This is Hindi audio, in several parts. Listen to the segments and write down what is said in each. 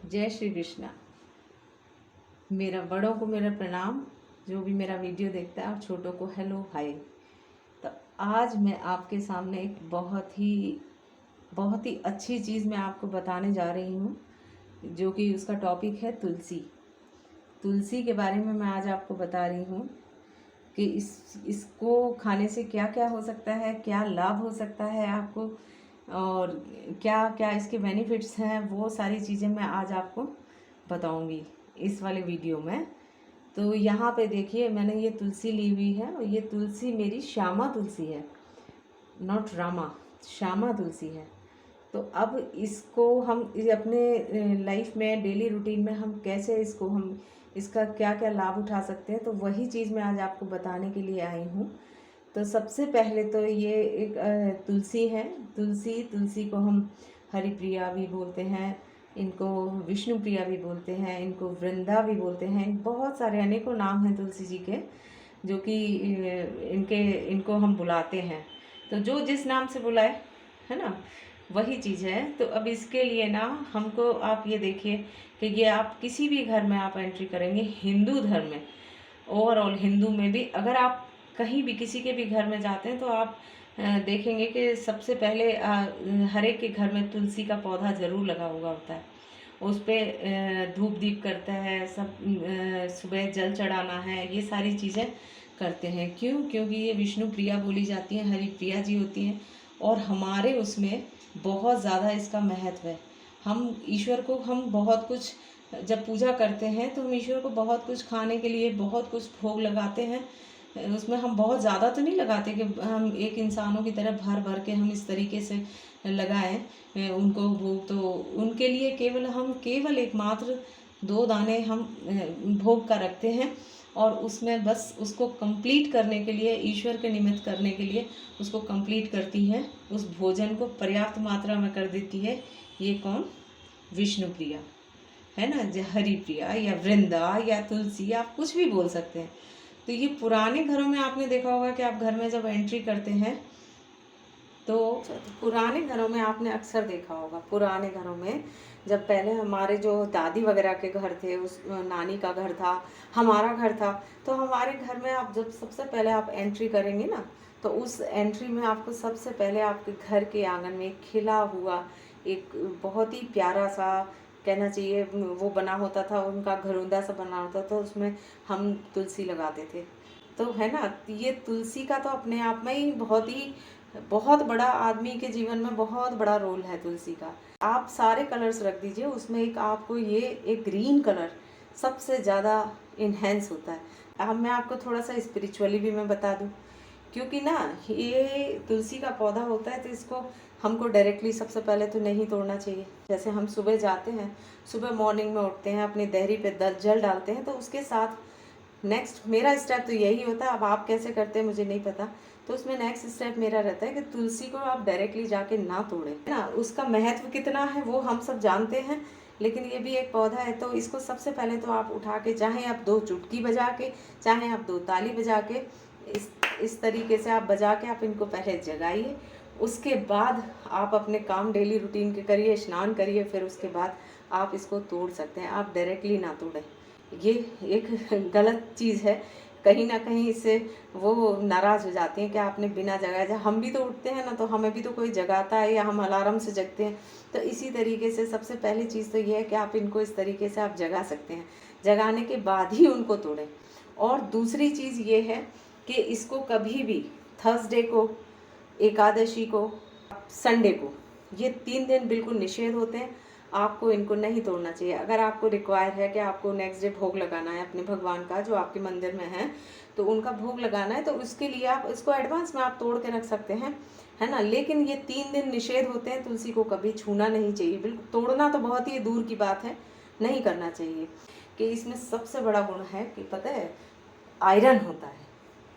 जय श्री कृष्णा। मेरा बड़ों को मेरा प्रणाम, जो भी मेरा वीडियो देखता है, और छोटों को हेलो हाय। तो आज मैं आपके सामने एक बहुत ही अच्छी चीज़ मैं आपको बताने जा रही हूँ, जो कि उसका टॉपिक है तुलसी। तुलसी के बारे में मैं आज आपको बता रही हूँ कि इसको खाने से क्या क्या हो सकता है, क्या लाभ हो सकता है आपको, और क्या क्या इसके बेनिफिट्स हैं। वो सारी चीज़ें मैं आज आपको बताऊंगी इस वाले वीडियो में। तो यहाँ पे देखिए, मैंने ये तुलसी ली हुई है, और ये तुलसी मेरी श्यामा तुलसी है, नॉट रामा, श्यामा तुलसी है। तो अब इसको हम अपने लाइफ में, डेली रूटीन में हम कैसे इसका क्या क्या लाभ उठा सकते हैं, तो वही चीज़ मैं आज आपको बताने के लिए आई हूँ। तो सबसे पहले तो ये एक तुलसी है। तुलसी को हम हरिप्रिया भी बोलते हैं, इनको विष्णु प्रिया भी बोलते हैं, इनको वृंदा भी बोलते हैं। बहुत सारे अनेकों नाम हैं तुलसी जी के, जो कि इनको हम बुलाते हैं। तो जो जिस नाम से बुलाए, है ना, वही चीज़ है। तो अब इसके लिए ना हमको, आप ये देखिए कि ये आप किसी भी घर में आप एंट्री करेंगे, हिंदू धर्म में, ओवरऑल हिंदू में भी, अगर आप कहीं भी किसी के भी घर में जाते हैं तो आप देखेंगे कि सबसे पहले हर एक के घर में तुलसी का पौधा ज़रूर लगा हुआ होता है। उस पर धूप दीप करता है सब, सुबह जल चढ़ाना है, ये सारी चीज़ें करते हैं। क्यों? क्योंकि ये विष्णु प्रिया बोली जाती हैं, हरि प्रिया जी होती हैं, और हमारे उसमें बहुत ज़्यादा इसका महत्व है। हम ईश्वर को, हम बहुत कुछ जब पूजा करते हैं तो हम ईश्वर को बहुत कुछ खाने के लिए बहुत कुछ भोग लगाते हैं। उसमें हम बहुत ज़्यादा तो नहीं लगाते कि हम एक इंसानों की तरह भर भर के हम इस तरीके से लगाएं उनको भोग। तो उनके लिए केवल एकमात्र 2 दाने हम भोग का रखते हैं, और उसमें बस उसको कंप्लीट करने के लिए, ईश्वर के निमित्त करने के लिए उसको कंप्लीट करती है, उस भोजन को पर्याप्त मात्रा में कर देती है। ये कौन? विष्णु प्रिया, है ना, हरि प्रिया या वृंदा या तुलसी, आप कुछ भी बोल सकते हैं। तो ये पुराने घरों में आपने देखा होगा कि आप घर में जब एंट्री करते हैं तो पुराने घरों में आपने अक्सर देखा होगा, पुराने घरों में जब पहले हमारे जो दादी वगैरह के घर थे, उस नानी का घर था, हमारा घर था, तो हमारे घर में आप जब सबसे पहले आप एंट्री करेंगे ना, तो उस एंट्री में आपको सबसे पहले आपके घर के आंगन में खिला हुआ एक बहुत ही प्यारा सा, कहना चाहिए, वो बना होता था, उनका घरौंदा सा बना होता था, उसमें हम तुलसी लगाते थे। तो है ना, ये तुलसी का तो अपने आप में ही बहुत बड़ा, आदमी के जीवन में बहुत बड़ा रोल है तुलसी का। आप सारे कलर्स रख दीजिए, उसमें एक आपको ये एक ग्रीन कलर सबसे ज़्यादा इन्हेंस होता है। अब मैं आपको थोड़ा सा स्पिरिचुअली भी मैं बता दूं, क्योंकि ना ये तुलसी का पौधा होता है, तो इसको हमको डायरेक्टली सबसे पहले तो नहीं तोड़ना चाहिए। जैसे हम सुबह जाते हैं, सुबह मॉर्निंग में उठते हैं, अपनी देहरी पे जल डालते हैं, तो उसके साथ नेक्स्ट मेरा स्टेप तो यही होता है। अब आप कैसे करते हैं मुझे नहीं पता। तो उसमें नेक्स्ट स्टेप मेरा रहता है कि तुलसी को आप डायरेक्टली जाके ना तोड़ें, है ना। उसका महत्व कितना है वो हम सब जानते हैं, लेकिन ये भी एक पौधा है। तो इसको सबसे पहले तो आप उठा के, चाहे आप 2 चुटकी बजा के, चाहे आप 2 ताली बजा के, इस तरीके से आप बजा के आप इनको पहले जगाइए। उसके बाद आप अपने काम डेली रूटीन के करिए, स्नान करिए, फिर उसके बाद आप इसको तोड़ सकते हैं। आप डायरेक्टली ना तोड़ें, ये एक गलत चीज़ है। कहीं ना कहीं इससे वो नाराज़ हो जाती हैं कि आपने बिना जगाए। जब हम भी तो उठते हैं ना, तो हमें भी तो कोई जगाता है, या हम अलार्म से जगते हैं। तो इसी तरीके से सबसे पहली चीज़ तो ये है कि आप इनको इस तरीके से आप जगा सकते हैं, जगाने के बाद ही उनको तोड़ें। और दूसरी चीज़ ये है कि इसको कभी भी थर्सडे को, एकादशी को, संडे को, ये 3 दिन बिल्कुल निषेध होते हैं। आपको इनको नहीं तोड़ना चाहिए। अगर आपको रिक्वायर है कि आपको नेक्स्ट डे भोग लगाना है अपने भगवान का, जो आपके मंदिर में है, तो उनका भोग लगाना है, तो उसके लिए आप इसको एडवांस में आप तोड़ के रख सकते हैं, है ना। लेकिन ये 3 दिन निषेध होते हैं, तुलसी को कभी छूना नहीं चाहिए। बिल्कुल तोड़ना तो बहुत ही दूर की बात है, नहीं करना चाहिए। कि इसमें सबसे बड़ा गुण है कि पता है, आयरन होता है।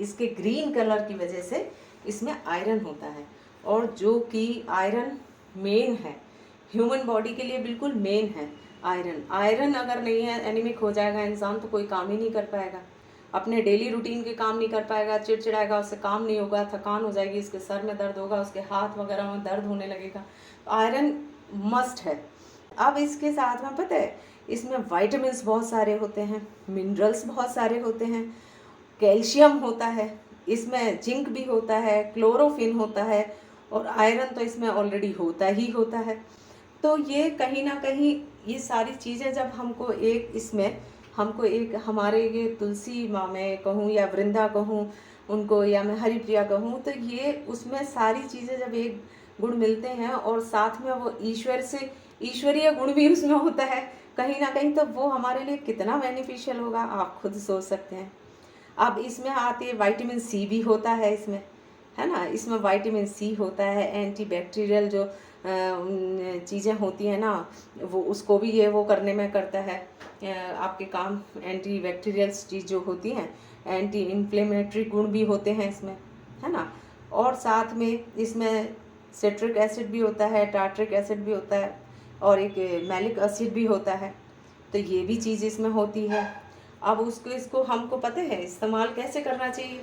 इसके ग्रीन कलर की वजह से इसमें आयरन होता है, और जो कि आयरन मेन है ह्यूमन बॉडी के लिए, बिल्कुल मेन है आयरन। आयरन अगर नहीं है, एनीमिक हो जाएगा इंसान, तो कोई काम ही नहीं कर पाएगा, अपने डेली रूटीन के काम नहीं कर पाएगा, चिड़चिड़ाएगा, उससे काम नहीं होगा, थकान हो जाएगी, उसके सर में दर्द होगा, उसके हाथ वगैरह में दर्द होने लगेगा। तो आयरन मस्ट है। अब इसके साथ में पता है इसमें विटामिन्स बहुत सारे होते हैं, मिनरल्स बहुत सारे होते हैं, कैल्शियम होता है, इसमें जिंक भी होता है, क्लोरोफिन होता है, और आयरन तो इसमें ऑलरेडी होता ही होता है। तो ये कहीं ना कहीं ये सारी चीज़ें जब हमको एक हमारे ये तुलसी माँ मैं कहूँ या वृंदा कहूँ उनको, या मैं हरिप्रिया कहूँ, तो ये उसमें सारी चीज़ें जब एक गुण मिलते हैं और साथ में वो ईश्वरीय गुण भी उसमें होता है कहीं ना कहीं, तो वो हमारे लिए कितना बेनिफिशियल होगा आप खुद सोच सकते हैं। अब इसमें आती है विटामिन सी भी होता है इसमें, है ना, इसमें विटामिन सी होता है, एंटी बैक्टीरियल जो चीज़ें होती हैं ना वो उसको भी ये वो करने में करता है आपके काम, एंटी बैक्टीरियल चीज़ जो होती हैं, एंटी इन्फ्लेमेटरी गुण भी होते हैं इसमें, है ना। और साथ में इसमें सिट्रिक एसिड भी होता है, टार्ट्रिक एसिड भी होता है, और एक मैलिक एसिड भी होता है, तो ये भी चीज़ इसमें होती है। अब इसको हमको पता है इस्तेमाल कैसे करना चाहिए।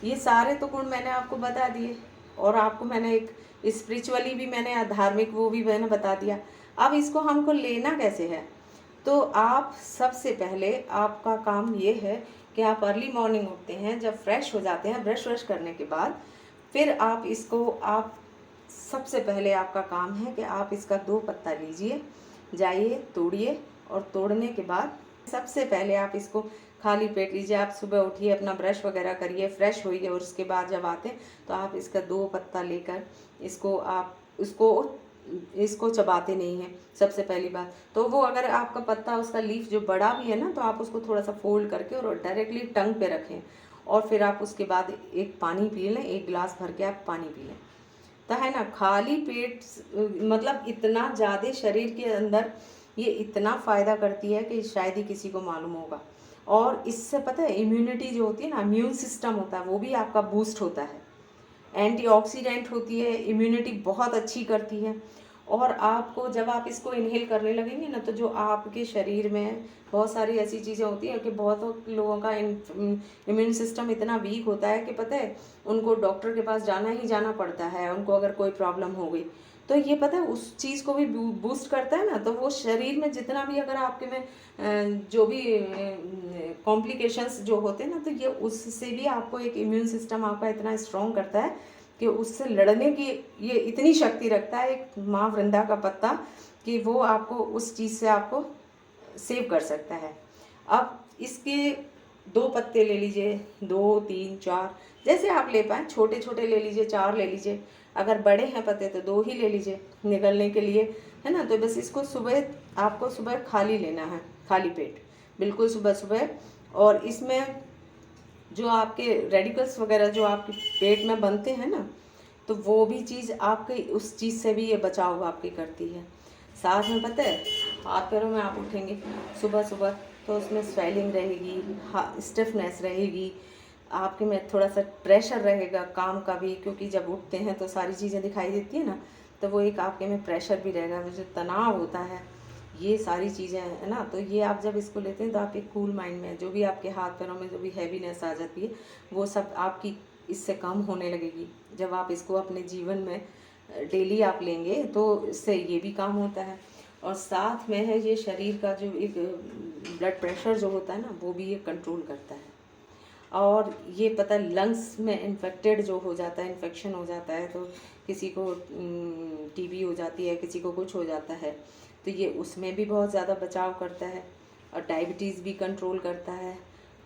ये सारे तो गुण मैंने आपको बता दिए, और आपको मैंने एक स्पिरिचुअली भी मैंने, धार्मिक वो भी मैंने बता दिया। अब इसको हमको लेना कैसे है, तो आप सबसे पहले आपका काम ये है कि आप अर्ली मॉर्निंग उठते हैं, जब फ्रेश हो जाते हैं ब्रश व्रश करने के बाद, फिर आप सबसे पहले आपका काम है कि आप इसका 2 पत्ता लीजिए, जाइए तोड़िए, और तोड़ने के बाद सबसे पहले आप इसको खाली पेट लीजिए। आप सुबह उठिए, अपना ब्रश वगैरह करिए, फ्रेश होइए, और उसके बाद जब आते हैं तो आप इसका 2 पत्ता लेकर इसको चबाते नहीं हैं सबसे पहली बात। तो वो अगर आपका पत्ता उसका लीफ जो बड़ा भी है ना, तो आप उसको थोड़ा सा फोल्ड करके और डायरेक्टली टंग पे रखें, और फिर आप उसके बाद एक पानी पी लें, 1 गिलास भर के आप पानी पी लें, तो है ना खाली पेट, मतलब इतना ज़्यादा शरीर के अंदर ये इतना फ़ायदा करती है कि शायद ही किसी को मालूम होगा। और इससे पता है इम्यूनिटी जो होती है ना, इम्यून सिस्टम होता है, वो भी आपका बूस्ट होता है, एंटीऑक्सीडेंट होती है, इम्यूनिटी बहुत अच्छी करती है। और आपको जब आप इसको इनहेल करने लगेंगे ना, तो जो आपके शरीर में बहुत सारी ऐसी चीज़ें होती हैं कि बहुत लोगों का इम्यून सिस्टम इतना वीक होता है कि पता है उनको डॉक्टर के पास जाना ही जाना पड़ता है उनको अगर कोई प्रॉब्लम हो गई। तो ये पता है उस चीज़ को भी बूस्ट करता है ना, तो वो शरीर में जितना भी अगर आपके में जो भी कॉम्प्लिकेशंस जो होते हैं ना, तो ये उससे भी आपको एक इम्यून सिस्टम आपका इतना स्ट्रॉन्ग करता है कि उससे लड़ने की ये इतनी शक्ति रखता है एक माँ वृंदा का पत्ता, कि वो आपको उस चीज़ से आपको सेव कर सकता है। अब इसके 2 पत्ते ले लीजिए, 2, 3, 4 जैसे आप ले पाएँ, छोटे छोटे ले लीजिए, 4 ले लीजिए, अगर बड़े हैं पत्ते तो 2 ही ले लीजिए निगलने के लिए, है ना। तो बस इसको आपको सुबह खाली लेना है, खाली पेट बिल्कुल सुबह सुबह। और इसमें जो आपके रेडिकल्स वगैरह जो आपके पेट में बनते हैं ना, तो वो भी चीज़ आपके उस चीज़ से भी ये बचाव आपकी करती है। साथ में पता है हाथ पैरों में आप उठेंगे सुबह सुबह तो उसमें स्वेलिंग रहेगी, स्टिफनेस रहेगी, आपके में थोड़ा सा प्रेशर रहेगा काम का भी, क्योंकि जब उठते हैं तो सारी चीज़ें दिखाई देती है ना, तो वो एक आपके में प्रेशर भी रहेगा, जो तनाव होता है, ये सारी चीज़ें है ना। तो ये आप जब इसको लेते हैं तो आप एक कूल माइंड में, जो भी आपके हाथ पैरों में जो भी हैवीनेस आ जाती है वो सब आपकी इससे कम होने लगेगी। जब आप इसको अपने जीवन में डेली आप लेंगे तो इससे ये भी काम होता है। और साथ में है ये शरीर का जो एक ब्लड प्रेशर जो होता है ना, वो भी ये कंट्रोल करता है। और ये पता लंग्स में इन्फेक्टेड जो हो जाता है, इन्फेक्शन हो जाता है, तो किसी को टीबी हो जाती है, किसी को कुछ हो जाता है, तो ये उसमें भी बहुत ज़्यादा बचाव करता है। और डायबिटीज़ भी कंट्रोल करता है।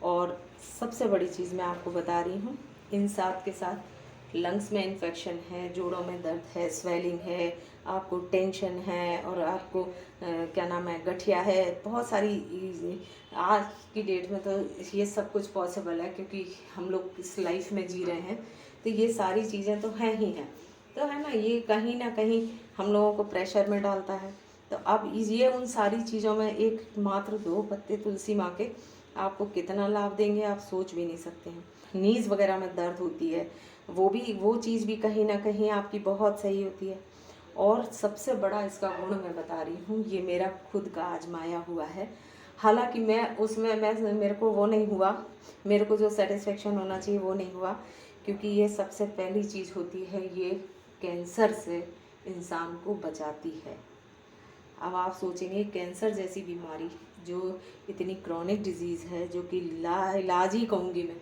और सबसे बड़ी चीज़ मैं आपको बता रही हूँ, इन साथ के साथ लंग्स में इन्फेक्शन है, जोड़ों में दर्द है, स्वेलिंग है, आपको टेंशन है, और आपको क्या नाम है गठिया है, बहुत सारी आज की डेट में तो ये सब कुछ पॉसिबल है, क्योंकि हम लोग इस लाइफ में जी रहे हैं, तो ये सारी चीज़ें तो हैं ही हैं, तो है ना, ये कहीं ना कहीं हम लोगों को प्रेशर में डालता है। तो अब ये उन सारी चीज़ों में एक मात्र 2 पत्ते तुलसी माँ के आपको कितना लाभ देंगे आप सोच भी नहीं सकते हैं। नीज़ वगैरह में दर्द होती है, वो चीज़ भी कहीं ना कहीं आपकी बहुत सही होती है। और सबसे बड़ा इसका गुण मैं बता रही हूँ, ये मेरा खुद का आजमाया हुआ है, हालांकि मेरे को वो नहीं हुआ, मेरे को जो सेटिस्फेक्शन होना चाहिए वो नहीं हुआ, क्योंकि ये सबसे पहली चीज़ होती है, ये कैंसर से इंसान को बचाती है। अब आप सोचेंगे कैंसर जैसी बीमारी जो इतनी क्रॉनिक डिजीज़ है, जो कि लाइलाज ही कहूँगी मैं,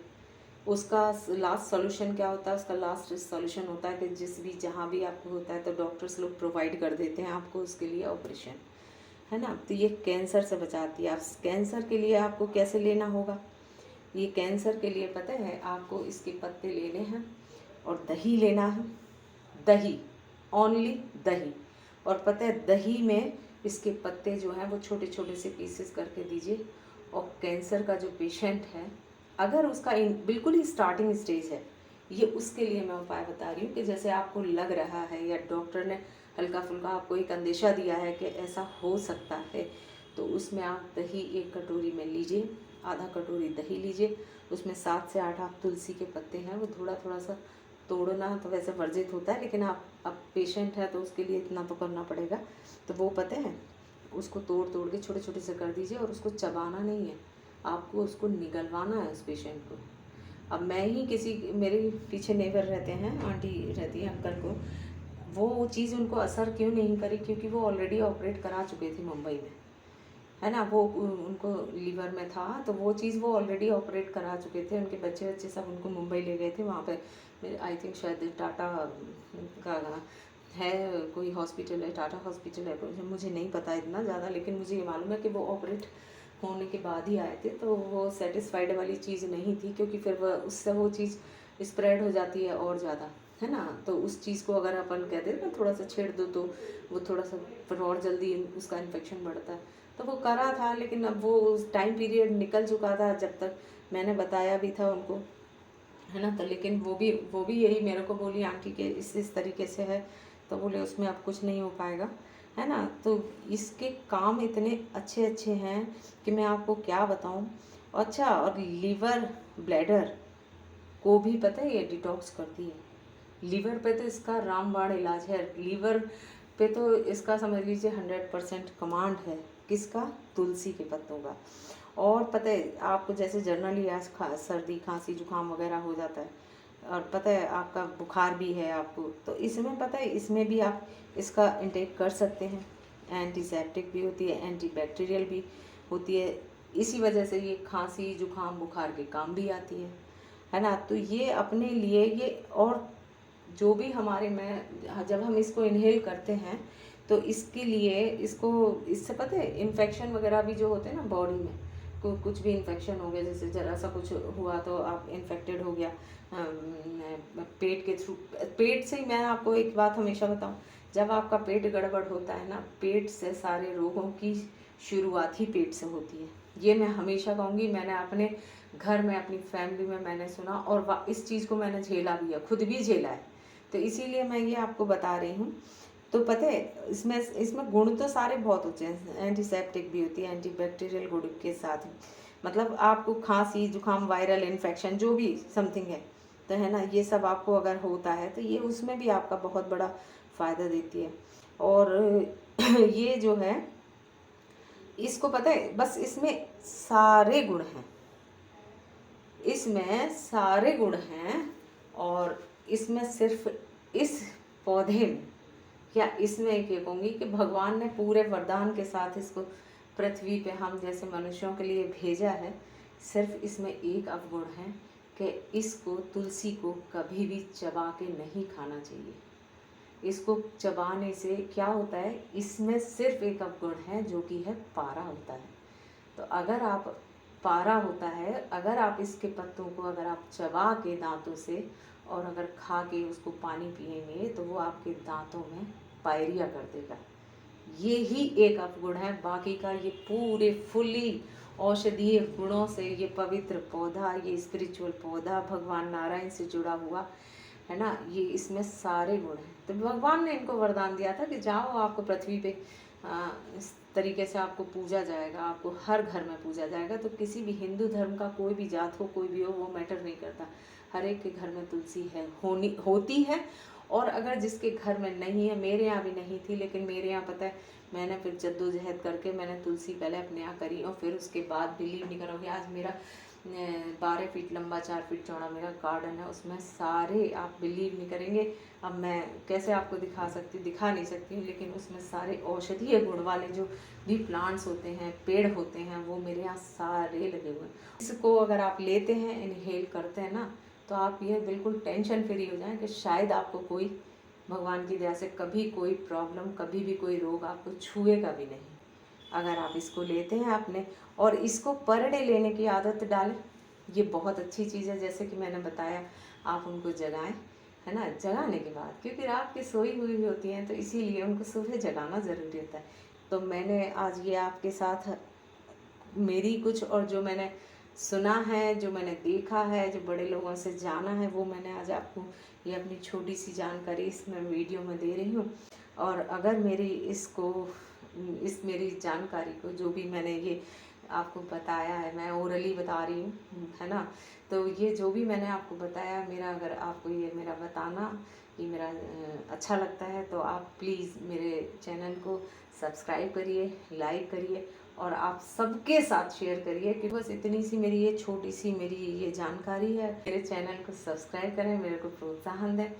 उसका लास्ट सॉल्यूशन क्या होता है? उसका लास्ट सॉल्यूशन होता है कि जिस भी जहाँ भी आपको होता है तो डॉक्टर्स लोग प्रोवाइड कर देते हैं आपको उसके लिए ऑपरेशन, है ना। तो ये कैंसर से बचाती है। आप कैंसर के लिए आपको कैसे लेना होगा? ये कैंसर के लिए पता है आपको इसके पत्ते लेने हैं और दही लेना है, दही, ओनली दही। और पता है दही में इसके पत्ते जो हैं वो छोटे छोटे से पीसेस करके दीजिए। और कैंसर का जो पेशेंट है, अगर उसका बिल्कुल ही स्टार्टिंग स्टेज है, ये उसके लिए मैं उपाय बता रही हूँ कि जैसे आपको लग रहा है या डॉक्टर ने हल्का फुल्का आपको एक अंदेशा दिया है कि ऐसा हो सकता है, तो उसमें आप दही 1 कटोरी में लीजिए, आधा कटोरी दही लीजिए, उसमें 7 से 8 आप तुलसी के पत्ते हैं वो थोड़ा थोड़ा सा तोड़ना तो वैसे वर्जित होता है, लेकिन आप अब पेशेंट है तो उसके लिए इतना तो करना पड़ेगा। तो वो पता है उसको तोड़ तोड़ के छोटे छोटे से कर दीजिए और उसको चबाना नहीं है, आपको उसको निगलवाना है उस पेशेंट को। अब मैं ही किसी मेरे पीछे नेबर रहते हैं, आंटी रहती है, अंकल को वो चीज़ उनको असर क्यों नहीं करी? क्योंकि वो ऑलरेडी ऑपरेट करा चुके थे मुंबई में, है ना। वो उनको लीवर में था तो वो चीज़ वो ऑलरेडी ऑपरेट करा चुके थे। उनके बच्चे बच्चे सब उनको मुंबई ले गए थे। वहाँ पे आई थिंक शायद टाटा का है, कोई हॉस्पिटल है, टाटा हॉस्पिटल है, मुझे नहीं पता इतना ज़्यादा, लेकिन मुझे ये मालूम है कि वो ऑपरेट होने के बाद ही आए थे। तो वो सेटिस्फाइड वाली चीज़ नहीं थी, क्योंकि फिर वह उससे वो चीज़ स्प्रेड हो जाती है और ज़्यादा, है ना। तो उस चीज़ को अगर अपन कहते हैं ना थोड़ा सा छेड़ दो तो वो थोड़ा सा फिर और जल्दी उसका इन्फेक्शन बढ़ता है। तो वो करा था, लेकिन अब वो टाइम पीरियड निकल चुका था जब तक मैंने बताया भी था उनको, है ना। तो लेकिन वो भी यही मेरे को बोली, आंटी के इस तरीके से है, तो बोले उसमें अब कुछ नहीं हो पाएगा, है ना। तो इसके काम इतने अच्छे अच्छे हैं कि मैं आपको क्या बताऊं। अच्छा, और लीवर ब्लैडर को भी पता है ये डिटॉक्स करती है। लीवर पे तो इसका रामबाण इलाज है। लीवर पे तो इसका समझ लीजिए 100% कमांड है। किसका? तुलसी के पत्तों का। और पता है आपको जैसे जनरली आज सर्दी खांसी जुकाम वगैरह हो जाता है, और पता है आपका बुखार भी है आपको, तो इसमें पता है इसमें भी आप इसका इंटेक कर सकते हैं। एंटीसेप्टिक भी होती है, एंटीबैक्टीरियल भी होती है। इसी वजह से ये खांसी जुकाम बुखार के काम भी आती है ना। तो ये अपने लिए ये, और जो भी हमारे में जब हम इसको इनहेल करते हैं तो इसके लिए इससे पता है इन्फेक्शन वगैरह भी जो होते हैं ना बॉडी में, कुछ भी इन्फेक्शन हो गया, जैसे ज़रा सा कुछ हुआ तो आप इन्फेक्टेड हो गया पेट के थ्रू। पेट से ही मैं आपको एक बात हमेशा बताऊं, जब आपका पेट गड़बड़ होता है ना, पेट से सारे रोगों की शुरुआत ही पेट से होती है। ये मैं हमेशा कहूँगी। मैंने अपने घर में अपनी फैमिली में मैंने सुना, और इस चीज़ को मैंने झेला भी है, खुद भी झेला है। तो इसीलिए मैं ये आपको बता रही हूँ। तो पता है इसमें गुण तो सारे बहुत होते हैं। एंटीसेप्टिक भी होती है, एंटीबैक्टीरियल गुण के साथ, मतलब आपको खांसी जुकाम वायरल इन्फेक्शन जो भी समथिंग है तो, है ना, ये सब आपको अगर होता है तो ये उसमें भी आपका बहुत बड़ा फ़ायदा देती है। और ये जो है इसको पता है बस इसमें सारे गुण हैं, इसमें सारे गुण हैं। और इसमें सिर्फ इस पौधे में, क्या इसमें ये कहूँगी कि भगवान ने पूरे वरदान के साथ इसको पृथ्वी पे हम जैसे मनुष्यों के लिए भेजा है। सिर्फ इसमें एक अवगुण है कि इसको, तुलसी को कभी भी चबा के नहीं खाना चाहिए। इसको चबाने से क्या होता है, इसमें सिर्फ एक अवगुण है जो कि है पारा होता है। तो अगर आप पारा होता है, अगर आप इसके पत्तों को अगर आप चबा के दांतों से और अगर खा के उसको पानी पिएंगे तो वो आपके दांतों में पायरिया कर देगा। ये ही एक अवगुण है, बाकी का ये पूरे फुली औषधीय गुणों से ये पवित्र पौधा, ये स्पिरिचुअल पौधा भगवान नारायण से जुड़ा हुआ है ना, ये इसमें सारे गुण हैं। तो भगवान ने इनको वरदान दिया था कि जाओ, आपको पृथ्वी पे इस तरीके से आपको पूजा जाएगा, आपको हर घर में पूजा जाएगा। तो किसी भी हिंदू धर्म का कोई भी जात हो, कोई भी हो, वो मैटर नहीं करता, हर एक के घर में तुलसी है, होती है। और अगर जिसके घर में नहीं है, मेरे यहाँ भी नहीं थी, लेकिन मेरे यहाँ पता है मैंने फिर जद्दोजहद करके मैंने तुलसी पहले अपने यहाँ करी और फिर उसके बाद बिलीव नहीं करोगे, आज मेरा 12 फीट लंबा 4 फीट चौड़ा मेरा गार्डन है। उसमें सारे, आप बिलीव नहीं करेंगे, अब मैं कैसे आपको दिखा नहीं सकती हूँ, लेकिन उसमें सारे औषधीय गुण वाले जो भी प्लांट्स होते हैं, पेड़ होते हैं, वो मेरे यहाँ सारे लगे हुए हैं। इसको अगर आप लेते हैं, इनहेल करते हैं ना, तो आप ये बिल्कुल टेंशन फ्री हो जाएं कि शायद आपको कोई, भगवान की दया से, कभी कोई प्रॉब्लम, कभी भी कोई रोग आपको छुएगा भी नहीं अगर आप इसको लेते हैं अपने। और इसको पर डे लेने की आदत डालें, ये बहुत अच्छी चीज़ है। जैसे कि मैंने बताया, आप उनको जगाएं, है ना, जगाने के बाद, क्योंकि रात की सोई हुई होती हैं, तो इसीलिए उनको सुबह जगाना ज़रूरी होता है। तो मैंने आज ये आपके साथ मेरी कुछ, और जो मैंने सुना है, जो मैंने देखा है, जो बड़े लोगों से जाना है, वो मैंने आज आपको ये अपनी छोटी सी जानकारी इसमें वीडियो में दे रही हूँ। और अगर मेरी जानकारी को, जो भी मैंने ये आपको बताया है, मैं ओरली बता रही हूँ, है ना, तो ये जो भी मैंने आपको बताया, मेरा, अगर आपको ये मेरा बताना, ये मेरा अच्छा लगता है, तो आप प्लीज़ मेरे चैनल को सब्सक्राइब करिए, लाइक करिए, और आप सबके साथ शेयर करिए। कि बस इतनी सी मेरी ये छोटी सी मेरी ये जानकारी है। मेरे चैनल को सब्सक्राइब करें, मेरे को प्रोत्साहन दें,